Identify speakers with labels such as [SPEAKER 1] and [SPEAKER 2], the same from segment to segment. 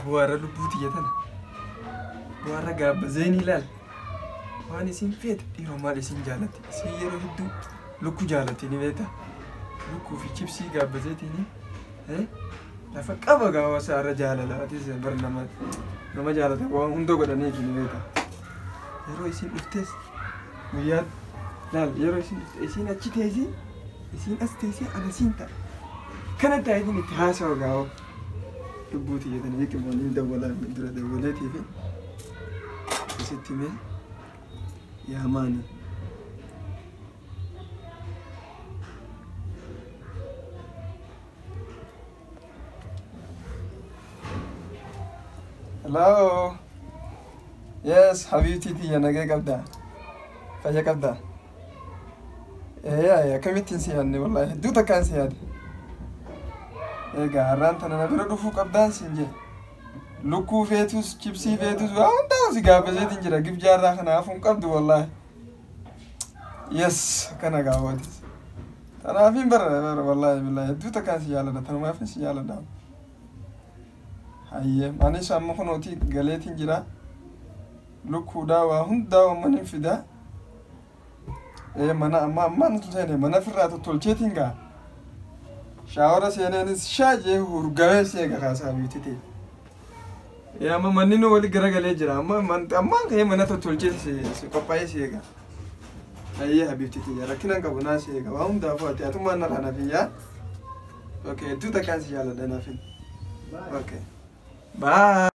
[SPEAKER 1] bu'aara lubbuuti jetana bu'aara gaabbazeenii laal waan isin feete dhiiroo maal isin jaalatti isin yeroo hedduu lukkuu jaalatti ni beekta lukkuu fi chipsii gaabbazeetini lafa qaba gaawa saarra jaalalaatis bar nama jaalata waan hunda godhaniif ni beekta yeroo isin dhuftes guyyaa laal yeroo isin achi teessi isin as teessi ana siin ta'a kana taayitiin itti haasawa gaawa lubbuuti jedhanii eegamoonni dawwalaan dura dawwaleetii fi isitti mee yaamaani. Hello. Yes, Habibti tiya nagee qabdaa. Fayya qabdaa. Akkamittiin si yaadne wallaahi hedduu takkaan si yaade. Egaa har'aan tana na bira dhufuu qabdaan siin jedhe. Lukkuu feetus, chipsii feetus waan hundaa si gaabbazeetiin jira gif jaarraa kanaafuu hin qabdu wallaahi. Yes, akkana gaawwatis. Tanaafiin bara wallaahi billaahi hedduu takkaan si jaalladha tanumaafin si jaalladha. Hayyee anis amma kunooti galeetiin jira. Lukkuudhaa waa hundaa uummanni fidaa. Mana amma nuti seene mana firraa tottolcheetiin gaa. Shaawara seeneenis shaajee hurgawee seega kaasaa biitite. Amma manni nu wali garagalee jira. Ammaan ka'ee mana tottolchee si qophaa'ee seega. Hayyee Habibti rakkinaan qabu naa seega. Waa hundaafuu ati atummaan narraa nafiyyaa. Okay, hedduu takkaan si jaalladha naafin. Okay. Bye.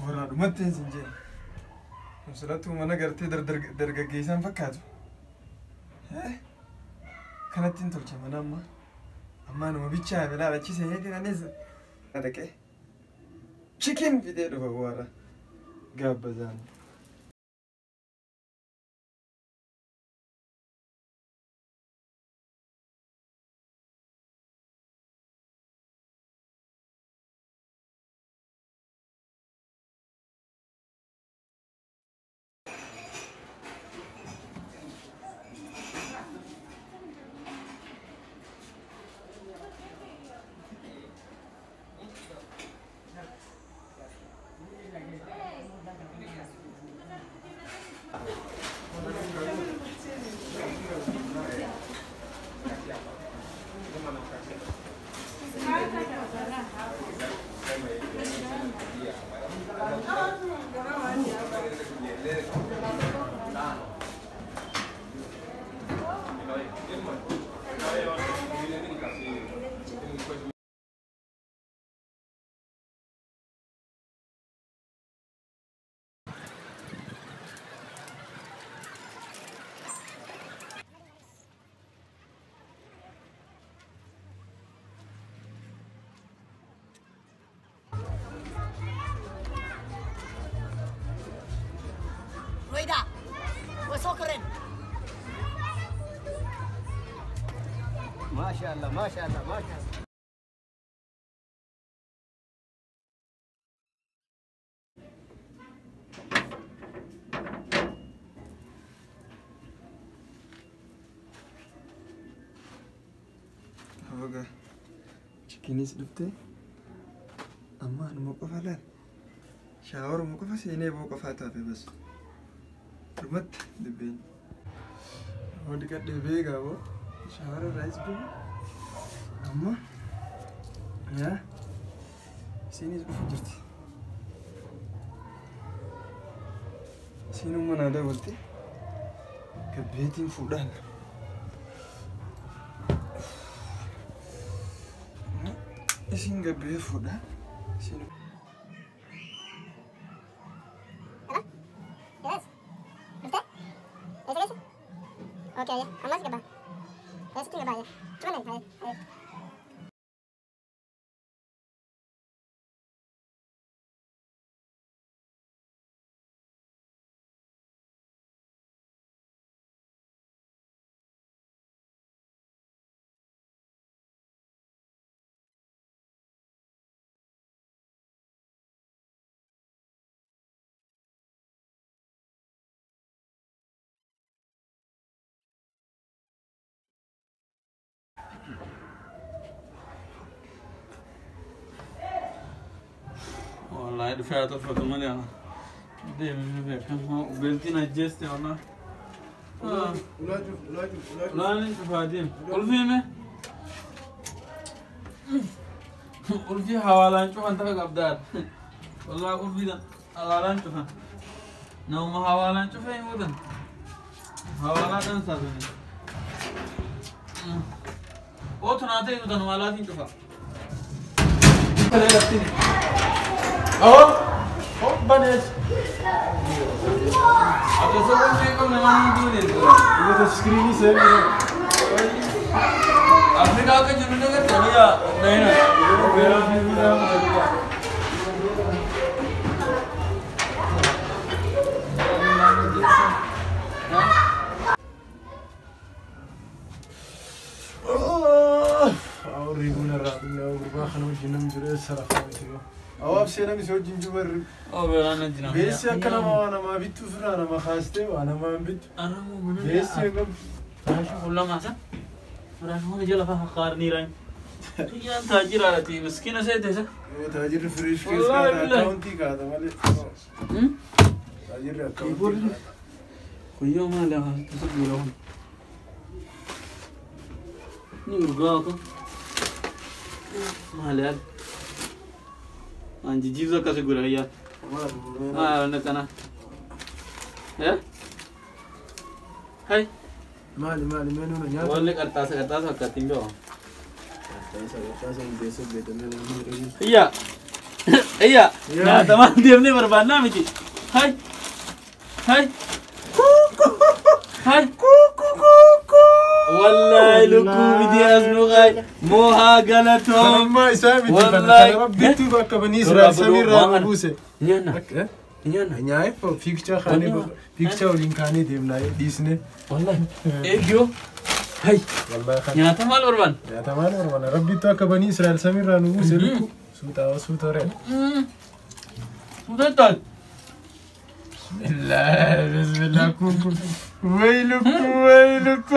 [SPEAKER 1] Waraadhumattiin sin jeen nusrattuu mana gartee dargaggeessaan fakkaatu kanattiin tolche mana ammaa nama bichaa bilaa achise heetin anis dhaqee chikin fidee dhufa warra gaabbazaan. ما شاء الله ما شاء الله ما شاء الله. هوجا chikinis dhufte amma anuma qofa laal shaawaruma qofa seenee boo qofaa taafe bas dhumatti dibbeen wadi gadhee beegaa boo shawara raayis boo amma isinis dhufu jirti isinuma naa dabalte gabbeetiin fuudhaan isin gabbee fuudhaan isin. Yes.
[SPEAKER 2] Oke ya, amas ke ba? Ya sih ke ba ya. Cuma nih, ayo.
[SPEAKER 3] والله دفعت فترة مليانة دايما بفهم وبنتي نجست والله لا انت فادين قول في مه قول في حوالان شوف انت في قبدار والله قول في ده حوالان شوف نوم حوالان شوف اي مدن حوالان تنسى او تناتي مدن والاتين شوفها
[SPEAKER 1] Oh, banes.
[SPEAKER 3] Apa sebelum saya kau memang itu ni?
[SPEAKER 1] Ini tu screen ni saya.
[SPEAKER 3] Afrika ke jumlah kan tak ya? Dah ni.
[SPEAKER 1] regular rabna urba khanu jinam jure sarafa mitiyo awab sena mi sojin jubar
[SPEAKER 3] Oh berana jinam
[SPEAKER 1] besi akana ma bitu furana ma khaste wa ana ma bit
[SPEAKER 3] ana mo mana
[SPEAKER 1] besi ngam
[SPEAKER 3] Rashi kulla masa Rashi mana jala fa khar ni ran yan tajir arati miskina se tesa
[SPEAKER 1] tajir fresh ke iska account hi ka da male tajir account
[SPEAKER 3] kuyo ma la tasbiro ni urga ko Mahalad. Anji jizo kasi guraya. Nak kana. Ya? Hai.
[SPEAKER 1] Mali menu na nya.
[SPEAKER 3] Wale kertas kating do.
[SPEAKER 1] Kertas yang biasa beda menu.
[SPEAKER 3] Iya. Iya. Nah, teman diam ni berbana miti. Hai. Hai. Hai. والله لكم بدي أزنقاي موها قالتهم
[SPEAKER 1] ما يسامي والله ربي تبقى بني إسرائيل سمير رابوسة
[SPEAKER 3] نيانا
[SPEAKER 1] نيانا فيك تا خاني فيك تا ولينكاني ديمنا ديسني
[SPEAKER 3] والله إيجو هاي
[SPEAKER 1] والله خان
[SPEAKER 3] يا تمال أوربان
[SPEAKER 1] يا تمال أوربان ربي تبقى بني إسرائيل سمير رابوسة لكو سوتا رين
[SPEAKER 3] سوتا تال
[SPEAKER 1] بسم الله كوكو ويلك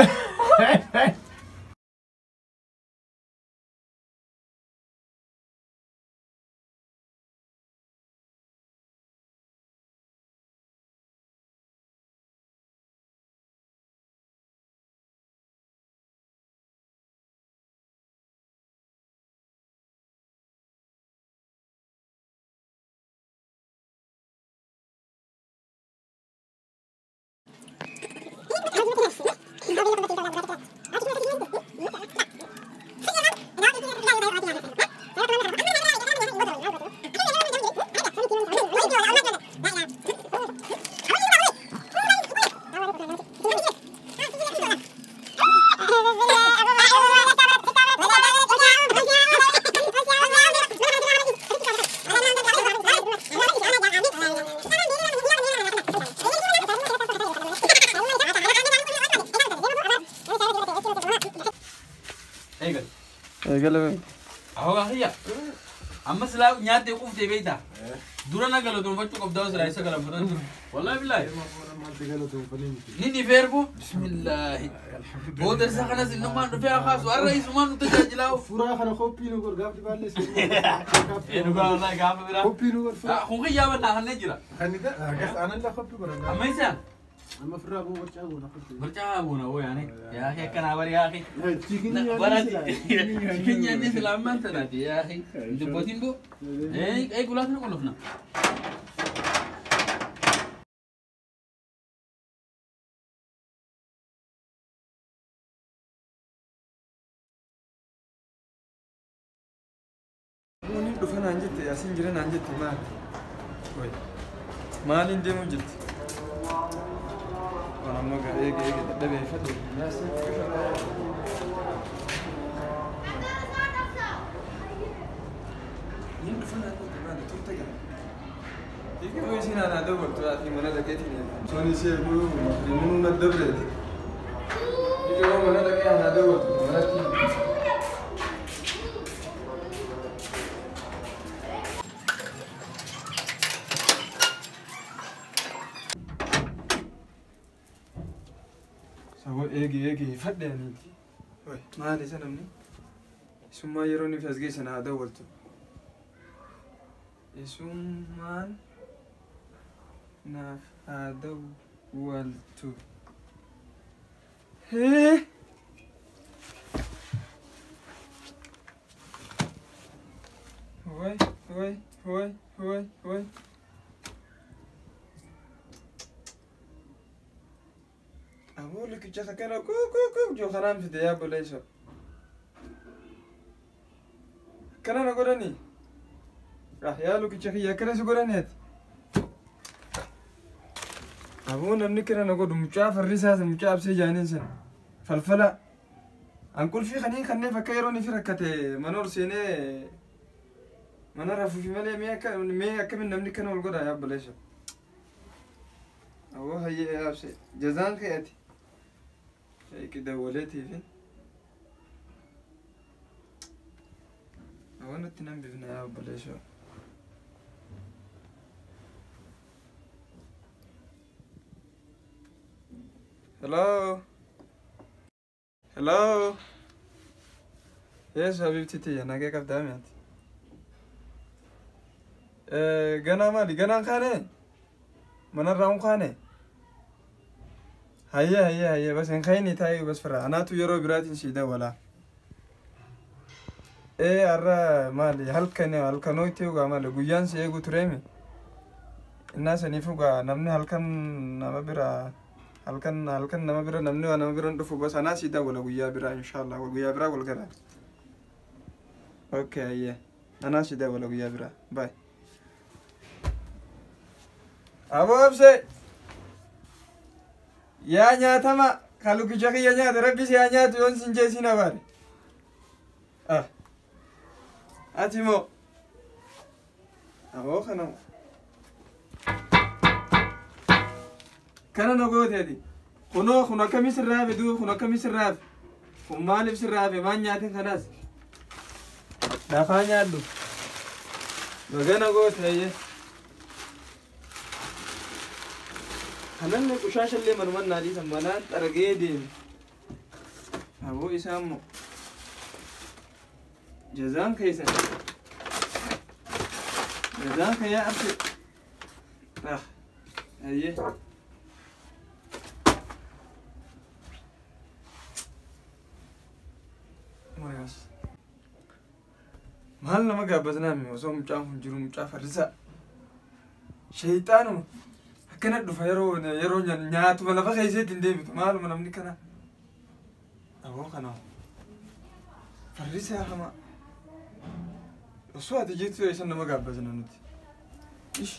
[SPEAKER 3] قال هو هي أما سلا نيات يقف تبيتا دورنا قالوا دون فتوك بدوس رئيسة قالوا فرن والله بالله نيني فيربو بسم الله هو درس خلاص إنه ما نفيا خاص والرئيس ما نتجاج له
[SPEAKER 1] فرا خنا خوبي نقول قابل بالله
[SPEAKER 3] نقول والله قابل بلا
[SPEAKER 1] خوبي نقول
[SPEAKER 3] هو غيا بنا هنجرا
[SPEAKER 1] خني ده أنا اللي خوبي قرنا
[SPEAKER 3] أما إنسان
[SPEAKER 1] أما فرا أبو برجعونا
[SPEAKER 3] برجعونا هو يعني يا أخي كان عبر يا أخي
[SPEAKER 1] تيجيني
[SPEAKER 3] تيجيني يعني سلام ما تنادي يا أخي جبتين بو أي قلاتنا قلنا
[SPEAKER 1] دفن عنجت يا سنجرين عنجت مال مال ديمو جت وانا ما قال ايه تدبي يفدي الناس ينقفنا هذا ترتجع يجي يسينا انا ادور في منادكتي سوني سيبو من الدبرة يجي هو منادك انا ادور منادكي سوى ايجي فدي يعني وي ما لي سنمني ثم يروني في ازقيس انا دورته يسومان ناف دورته هيه هوي أقول لك جاك كنا كو جو خنام في دياب ولا إيش كنا نقولني راح يالو كجاك يا كنا سقولني أبونا نكنا نقول مجاف الرسالة مجاف سجانين سن فالفلا أنقول في خنين فكيروني في ركعة منور سنة منور في ملء مية كم نمني كنا نقول يا بلاش أو هي يا شيء جزان خياتي شيء كده وليتي فين أو أنا تنام ببنا يا بلاش هلو يس حبيبتي تي أنا كيف دامي أنت جنا مالي جنا خانة منر راون خانة هيا بس إن خيني تاي بس فرا أنا تو يرو براتين شيدا ولا أرى مالي هل كانوا يتيوغا مالي غيان سيجو تريمي الناس نيفوغا نمني هل كان نما برا هل كان نما برا نمني ونما برا ندفو بس أنا سيدا ولا غيا برا إن شاء الله وغيا برا ولا كذا أوكي هيا أنا سيدا ولا غيا برا باي أبو أبسي يا نياتما خلو كجاكي يا نيات ربي سي يا نيات يون سنجي سينا باري أتيمو أبو خنو كان نقول هذي خنا كميس الراب دو خنا كميس الراب خما لبس الراب ما نياتين خلاص دافع نيادو وجانا قوت هي خلنا كشاش اللي مرمنا نادي سمانات أرجيدين أبو إسامو جزان كيسن جزان كيا أبسي هي مرياس مالنا ما قابزنا مي وصوم جام جروم جافر رزق شيطانو كنا دفع يرو نيات ولا فخي زيت نديبت مالو من أمني كنا أبو كنا فريسة يا خما وصوات جيت سوى يسنا ما قابزنا نتي إيش